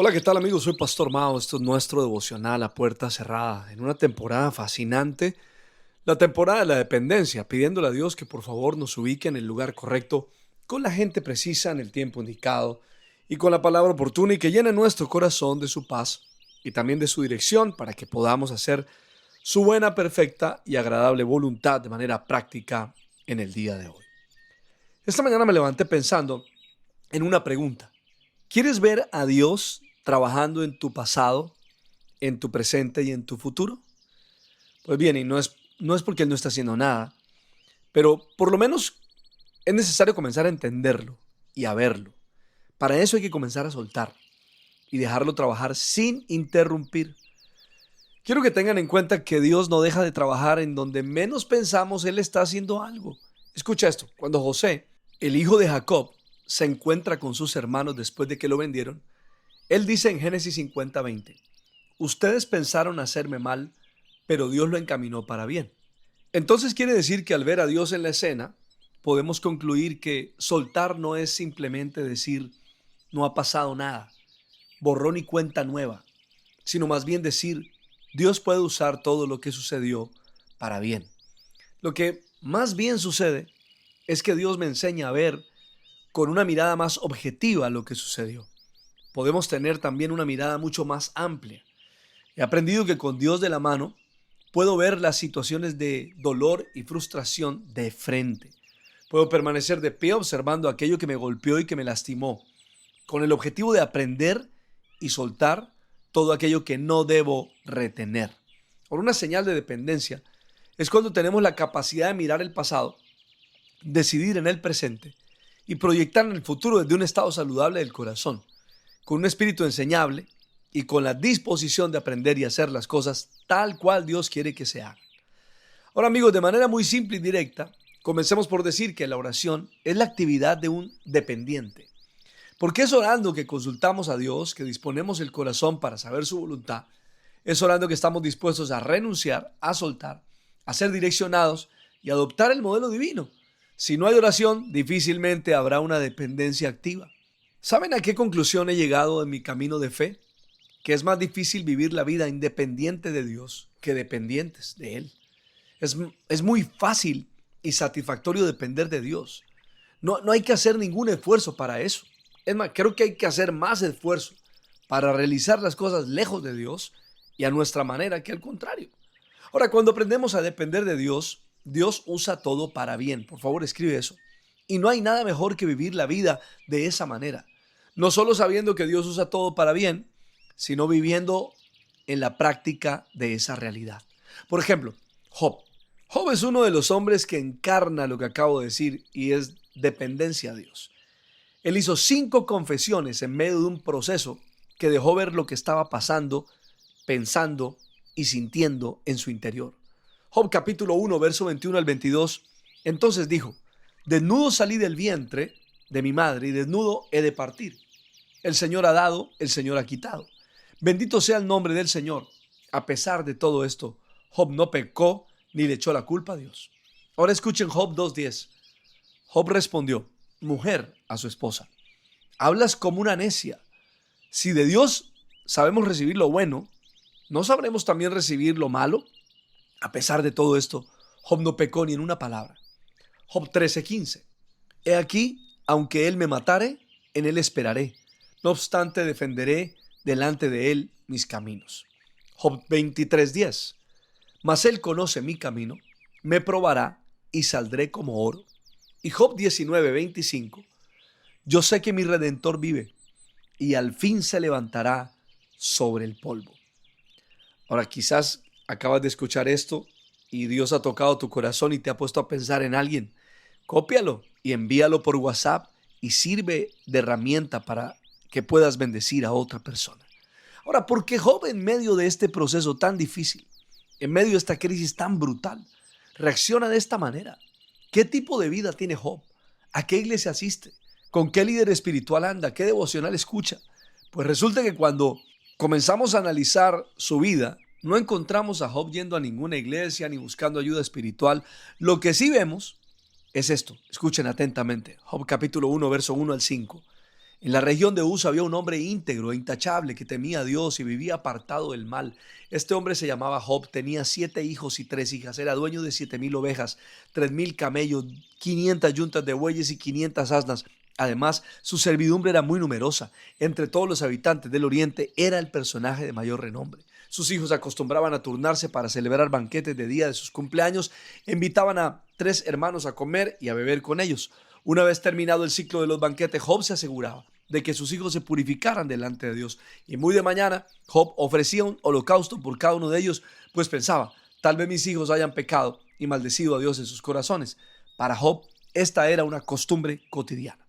Hola, ¿qué tal amigos? Soy Pastor Mao. Esto es nuestro devocional a puerta cerrada, en una temporada fascinante, la temporada de la dependencia, pidiéndole a Dios que por favor nos ubique en el lugar correcto, con la gente precisa en el tiempo indicado y con la palabra oportuna y que llene nuestro corazón de su paz y también de su dirección para que podamos hacer su buena, perfecta y agradable voluntad de manera práctica en el día de hoy. Esta mañana me levanté pensando en una pregunta. ¿Quieres ver a Dios trabajando en tu pasado, en tu presente y en tu futuro? Pues bien, y no es porque Él no está haciendo nada, pero por lo menos es necesario comenzar a entenderlo y a verlo. Para eso hay que comenzar a soltar y dejarlo trabajar sin interrumpir. Quiero que tengan en cuenta que Dios no deja de trabajar en donde menos pensamos Él está haciendo algo. Escucha esto, cuando José, el hijo de Jacob, se encuentra con sus hermanos después de que lo vendieron, él dice en Génesis 50:20, ustedes pensaron hacerme mal, pero Dios lo encaminó para bien. Entonces quiere decir que al ver a Dios en la escena, podemos concluir que soltar no es simplemente decir no ha pasado nada, borrón y cuenta nueva, sino más bien decir Dios puede usar todo lo que sucedió para bien. Lo que más bien sucede es que Dios me enseña a ver con una mirada más objetiva lo que sucedió. Podemos tener también una mirada mucho más amplia. He aprendido que con Dios de la mano puedo ver las situaciones de dolor y frustración de frente. Puedo permanecer de pie observando aquello que me golpeó y que me lastimó, con el objetivo de aprender y soltar todo aquello que no debo retener. Por una señal de dependencia es cuando tenemos la capacidad de mirar el pasado, decidir en el presente y proyectar en el futuro desde un estado saludable del corazón, con un espíritu enseñable y con la disposición de aprender y hacer las cosas tal cual Dios quiere que se hagan. Ahora amigos, de manera muy simple y directa, comencemos por decir que la oración es la actividad de un dependiente. Porque es orando que consultamos a Dios, que disponemos el corazón para saber su voluntad. Es orando que estamos dispuestos a renunciar, a soltar, a ser direccionados y adoptar el modelo divino. Si no hay oración, difícilmente habrá una dependencia activa. ¿Saben a qué conclusión he llegado en mi camino de fe? Que es más difícil vivir la vida independiente de Dios que dependientes de Él. Es muy fácil y satisfactorio depender de Dios. No hay que hacer ningún esfuerzo para eso. Es más, creo que hay que hacer más esfuerzo para realizar las cosas lejos de Dios y a nuestra manera que al contrario. Ahora, cuando aprendemos a depender de Dios, Dios usa todo para bien. Por favor, escribe eso. Y no hay nada mejor que vivir la vida de esa manera. No solo sabiendo que Dios usa todo para bien, sino viviendo en la práctica de esa realidad. Por ejemplo, Job. Job es uno de los hombres que encarna lo que acabo de decir y es dependencia a Dios. Él hizo 5 confesiones en medio de un proceso que dejó ver lo que estaba pasando, pensando y sintiendo en su interior. Job capítulo 1, verso 21 al 22. Entonces dijo, desnudo salí del vientre de mi madre y desnudo he de partir. El Señor ha dado, el Señor ha quitado. Bendito sea el nombre del Señor. A pesar de todo esto, Job no pecó ni le echó la culpa a Dios. Ahora escuchen Job 2:10. Job respondió, mujer, a su esposa, hablas como una necia. Si de Dios sabemos recibir lo bueno, ¿no sabremos también recibir lo malo? A pesar de todo esto, Job no pecó ni en una palabra. Job 13:15. He aquí, aunque él me matare, en él esperaré. No obstante, defenderé delante de él mis caminos. Job 23:10. Mas él conoce mi camino, me probará y saldré como oro. Y Job 19:25. Yo sé que mi Redentor vive y al fin se levantará sobre el polvo. Ahora quizás acabas de escuchar esto y Dios ha tocado tu corazón y te ha puesto a pensar en alguien. Cópialo y envíalo por WhatsApp y sirve de herramienta para que puedas bendecir a otra persona. Ahora, ¿por qué Job en medio de este proceso tan difícil, en medio de esta crisis tan brutal, reacciona de esta manera? ¿Qué tipo de vida tiene Job? ¿A qué iglesia asiste? ¿Con qué líder espiritual anda? ¿Qué devocional escucha? Pues resulta que cuando comenzamos a analizar su vida, no encontramos a Job yendo a ninguna iglesia ni buscando ayuda espiritual. Lo que sí vemos es esto. Escuchen atentamente. Job capítulo 1, verso 1 al 5. En la región de Uz había un hombre íntegro e intachable que temía a Dios y vivía apartado del mal. Este hombre se llamaba Job, tenía 7 hijos y 3 hijas, era dueño de 7,000 ovejas, 3,000 camellos, 500 yuntas de bueyes y 500 asnas. Además, su servidumbre era muy numerosa. Entre todos los habitantes del oriente era el personaje de mayor renombre. Sus hijos acostumbraban a turnarse para celebrar banquetes de día de sus cumpleaños, invitaban a 3 hermanos a comer y a beber con ellos. Una vez terminado el ciclo de los banquetes, Job se aseguraba de que sus hijos se purificaran delante de Dios. Y muy de mañana, Job ofrecía un holocausto por cada uno de ellos, pues pensaba, tal vez mis hijos hayan pecado y maldecido a Dios en sus corazones. Para Job, esta era una costumbre cotidiana.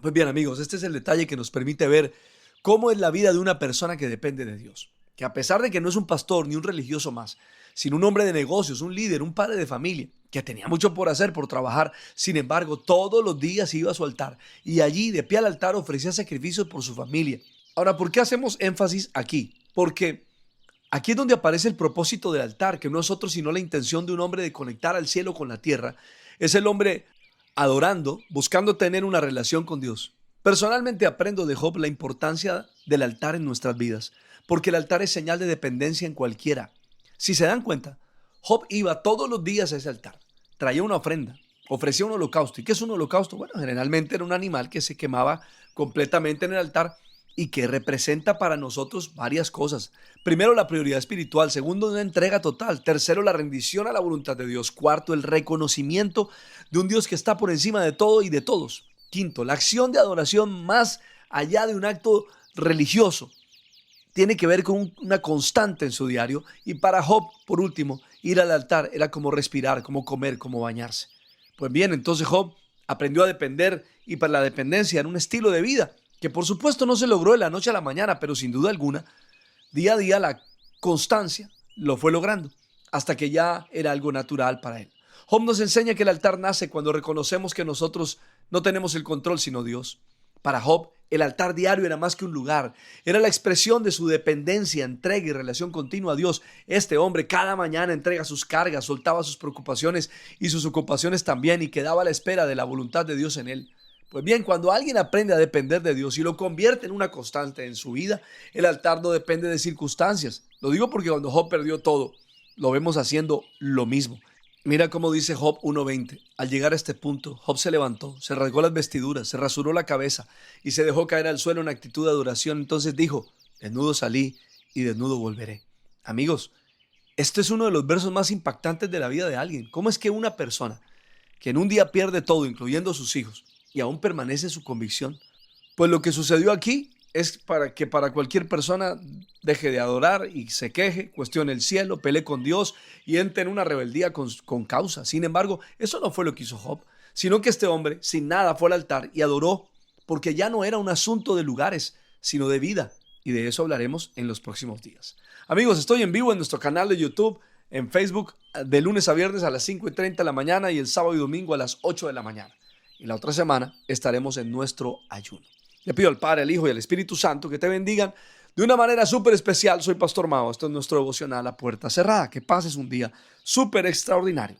Pues bien, amigos, este es el detalle que nos permite ver cómo es la vida de una persona que depende de Dios. Que a pesar de que no es un pastor ni un religioso más, sino un hombre de negocios, un líder, un padre de familia, que tenía mucho por hacer, por trabajar, sin embargo, todos los días iba a su altar y allí, de pie al altar, ofrecía sacrificios por su familia. Ahora, ¿por qué hacemos énfasis aquí? Porque aquí es donde aparece el propósito del altar, que no es otro sino la intención de un hombre de conectar al cielo con la tierra. Es el hombre adorando, buscando tener una relación con Dios. Personalmente aprendo de Job la importancia del altar en nuestras vidas, porque el altar es señal de dependencia en cualquiera. Si se dan cuenta, Job iba todos los días a ese altar, traía una ofrenda, ofrecía un holocausto. ¿Y qué es un holocausto? Bueno, generalmente era un animal que se quemaba completamente en el altar y que representa para nosotros varias cosas. Primero, la prioridad espiritual. Segundo, una entrega total. Tercero, la rendición a la voluntad de Dios. Cuarto, el reconocimiento de un Dios que está por encima de todo y de todos. Quinto, la acción de adoración más allá de un acto religioso. Tiene que ver con una constante en su diario. Y para Job, por último, ir al altar era como respirar, como comer, como bañarse. Pues bien, entonces Job aprendió a depender, y para la dependencia era un estilo de vida que por supuesto no se logró de la noche a la mañana, pero sin duda alguna, día a día la constancia lo fue logrando, hasta que ya era algo natural para él. Job nos enseña que el altar nace cuando reconocemos que nosotros no tenemos el control sino Dios. Para Job, el altar diario era más que un lugar, era la expresión de su dependencia, entrega y relación continua a Dios. Este hombre cada mañana entrega sus cargas, soltaba sus preocupaciones y sus ocupaciones también, y quedaba a la espera de la voluntad de Dios en él. Pues bien, cuando alguien aprende a depender de Dios y lo convierte en una constante en su vida, el altar no depende de circunstancias. Lo digo porque cuando Job perdió todo, lo vemos haciendo lo mismo. Mira cómo dice Job 1:20. Al llegar a este punto, Job se levantó, se rasgó las vestiduras, se rasuró la cabeza y se dejó caer al suelo en actitud de adoración. Entonces dijo, desnudo salí y desnudo volveré. Amigos, este es uno de los versos más impactantes de la vida de alguien. ¿Cómo es que una persona que en un día pierde todo, incluyendo sus hijos, y aún permanece su convicción? Pues lo que sucedió aquí es para cualquier persona deje de adorar y se queje, cuestione el cielo, pelee con Dios y entre en una rebeldía con causa. Sin embargo, eso no fue lo que hizo Job, sino que este hombre sin nada fue al altar y adoró, porque ya no era un asunto de lugares, sino de vida. Y de eso hablaremos en los próximos días. Amigos, estoy en vivo en nuestro canal de YouTube, en Facebook, de lunes a viernes a las 5:30 de la mañana y el sábado y domingo a las 8 de la mañana. Y la otra semana estaremos en nuestro ayuno. Le pido al Padre, al Hijo y al Espíritu Santo que te bendigan de una manera súper especial. Soy Pastor Mao. Esto es nuestro devocional a puerta cerrada. Que pases un día súper extraordinario.